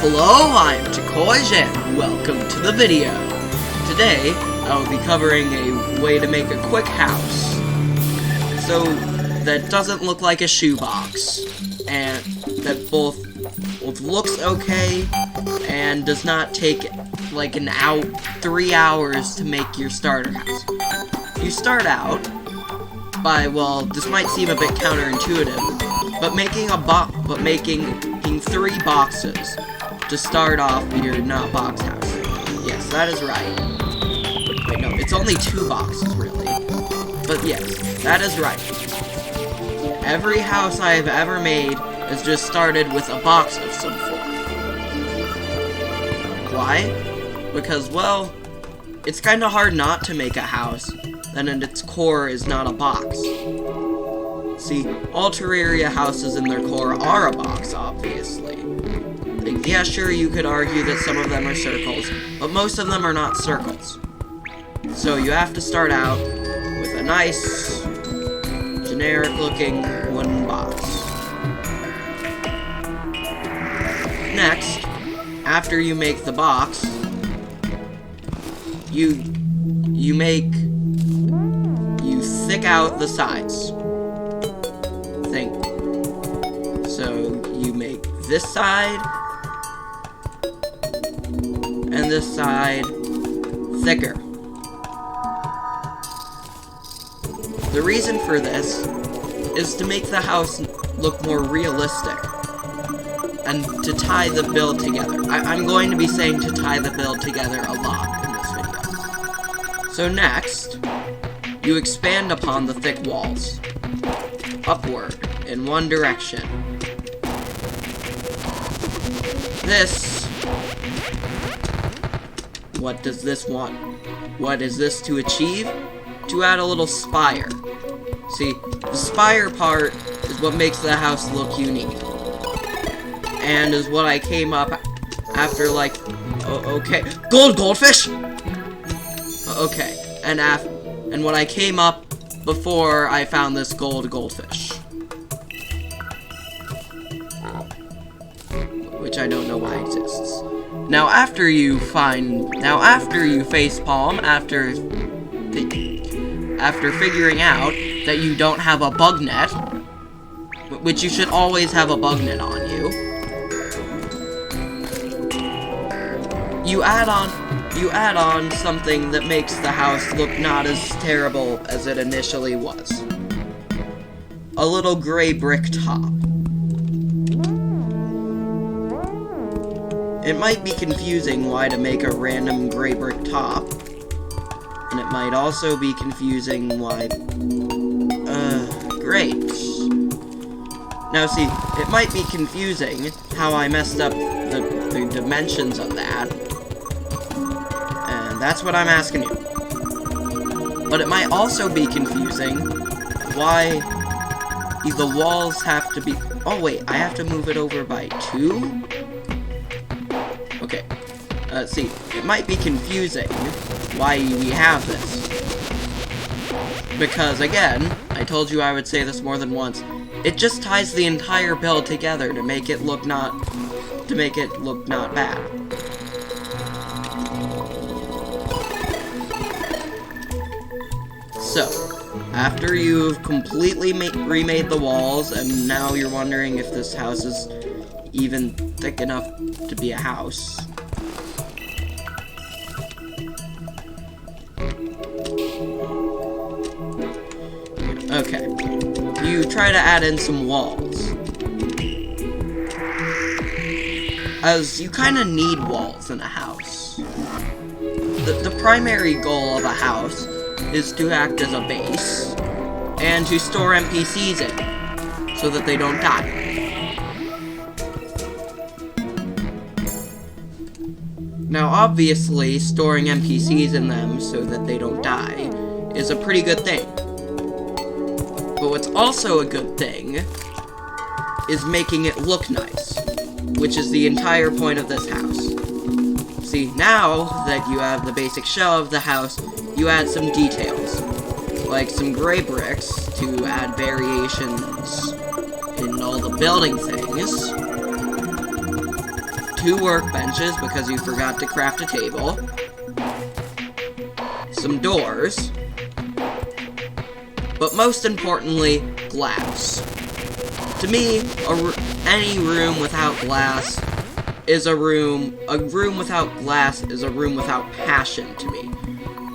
Hello, I'm Takoij and welcome to the video. Today, I will be covering a way to make a quick house. So, that doesn't look like a shoebox, and that both looks okay, and does not take like 3 hours to make your starter house. You start out by, well, this might seem a bit counterintuitive, but making 3 boxes to start off your not box house. Yes, that is right. Wait, no, it's only 2 boxes, really. But yes, that is right. Every house I have ever made has just started with a box of some form. Why? Because, well, it's kinda hard not to make a house that at its core is not a box. See, all terraria houses in their core are a box, obviously. Like, yeah, sure, you could argue that some of them are circles, but most of them are not circles. So you have to start out with a nice, generic-looking wooden box. Next, after you make the box, you thick out the sides. So you make this side and this side thicker. The reason for this is to make the house look more realistic and to tie the build together. I'm going to be saying to tie the build together a lot in this video. So next, you expand upon the thick walls, upward in one direction. What does this want? What is this to achieve? To add a little spire. See, the spire part is what makes the house look unique. And is what I came up after, like, okay, goldfish! Okay, and what I came up before I found this goldfish. Which I don't know why exists. Now after you facepalm, after figuring out that you don't have a bug net, which you should always have a bug net on you, you add on something that makes the house look not as terrible as it initially was. A little gray brick top. It might be confusing why to make a random gray brick top, and it might also be confusing why... great. Now see, it might be confusing how I messed up the dimensions on that, and that's what I'm asking you. But it might also be confusing why the walls have to be... Oh wait, I have to move it over by 2? Okay, see, it might be confusing why we have this. Because, again, I told you I would say this more than once, it just ties the entire build together to make it look not bad. So, after you've completely remade the walls, and now you're wondering if this house is even thick enough to be a house. Okay. You try to add in some walls. As you kind of need walls in a house. The primary goal of a house is to act as a base and to store NPCs in so that they don't die. Now, obviously, storing NPCs in them so that they don't die is a pretty good thing. But what's also a good thing is making it look nice, which is the entire point of this house. See, now that you have the basic shell of the house, you add some details, like some gray bricks to add variations in all the building things, 2 workbenches because you forgot to craft a table, some doors, but most importantly, glass. To me, any room without glass is a room without glass is a room without passion to me.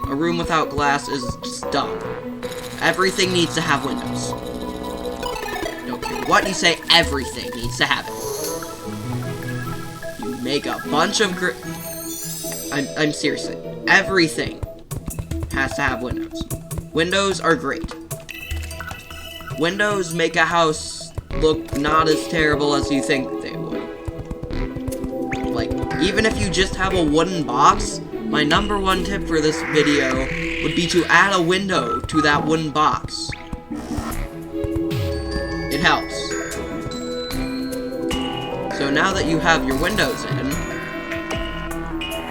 A room without glass is just dumb. Everything needs to have windows. Don't care what you say, everything needs to have it. You make a bunch of I'm seriously, everything has to have windows. Windows are great. Windows make a house look not as terrible as you think they would. Like, even if you just have a wooden box, my #1 tip for this video would be to add a window to that wooden box. It helps. So now that you have your windows in...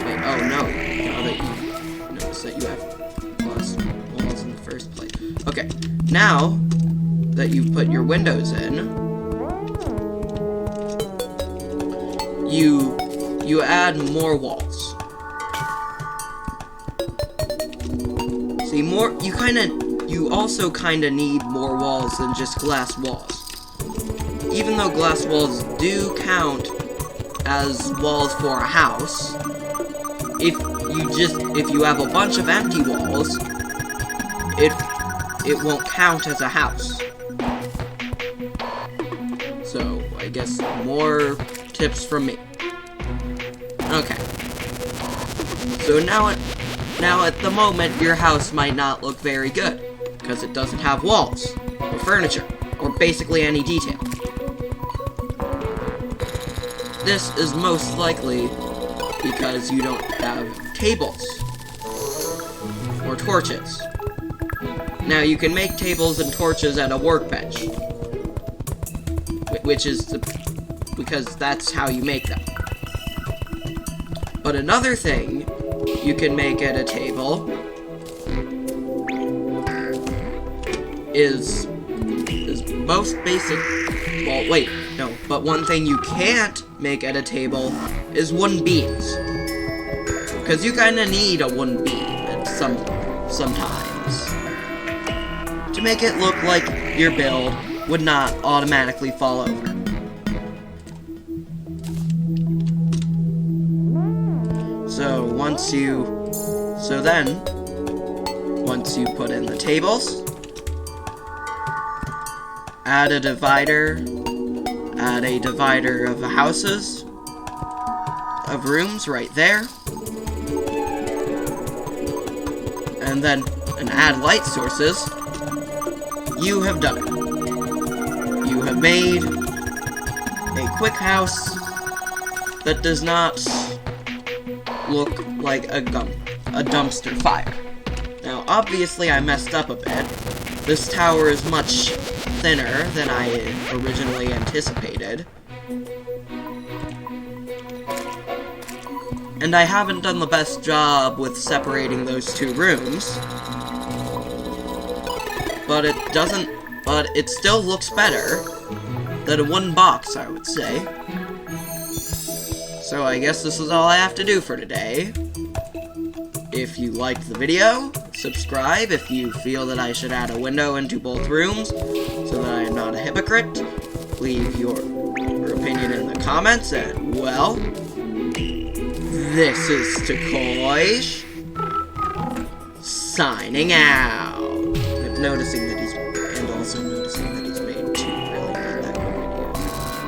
Wait, oh no. Now that you notice that you have glass walls in the first place. Okay, now that you've put your windows in, you add more walls. See, you also kinda need more walls than just glass walls. Even though glass walls do count as walls for a house, if you have a bunch of empty walls, it won't count as a house. So, I guess more tips from me. Okay. So now at the moment, your house might not look very good, because it doesn't have walls, or furniture, or basically any detail. This is most likely because you don't have tables, or torches. Now, you can make tables and torches at a workbench, which is because that's how you make them. But another thing you can make at a table is most basic. Well, wait, no. But one thing you can't make at a table is wooden beams, because you kind of need a wooden beam at sometimes to make it look like your build would not automatically fall over. So once you put in the tables, add a divider of houses, of rooms right there, and add light sources, you have done it. You have made a quick house that does not look like a dumpster fire. Now, obviously, I messed up a bit. This tower is much thinner than I originally anticipated. And I haven't done the best job with separating those 2 rooms. But it still looks better than a wooden box, I would say. So I guess this is all I have to do for today. If you liked the video, subscribe if you feel that I should add a window into both rooms so that I am not a hypocrite. Leave your opinion in the comments, and well, this is Takoish signing out. And also noticing that he's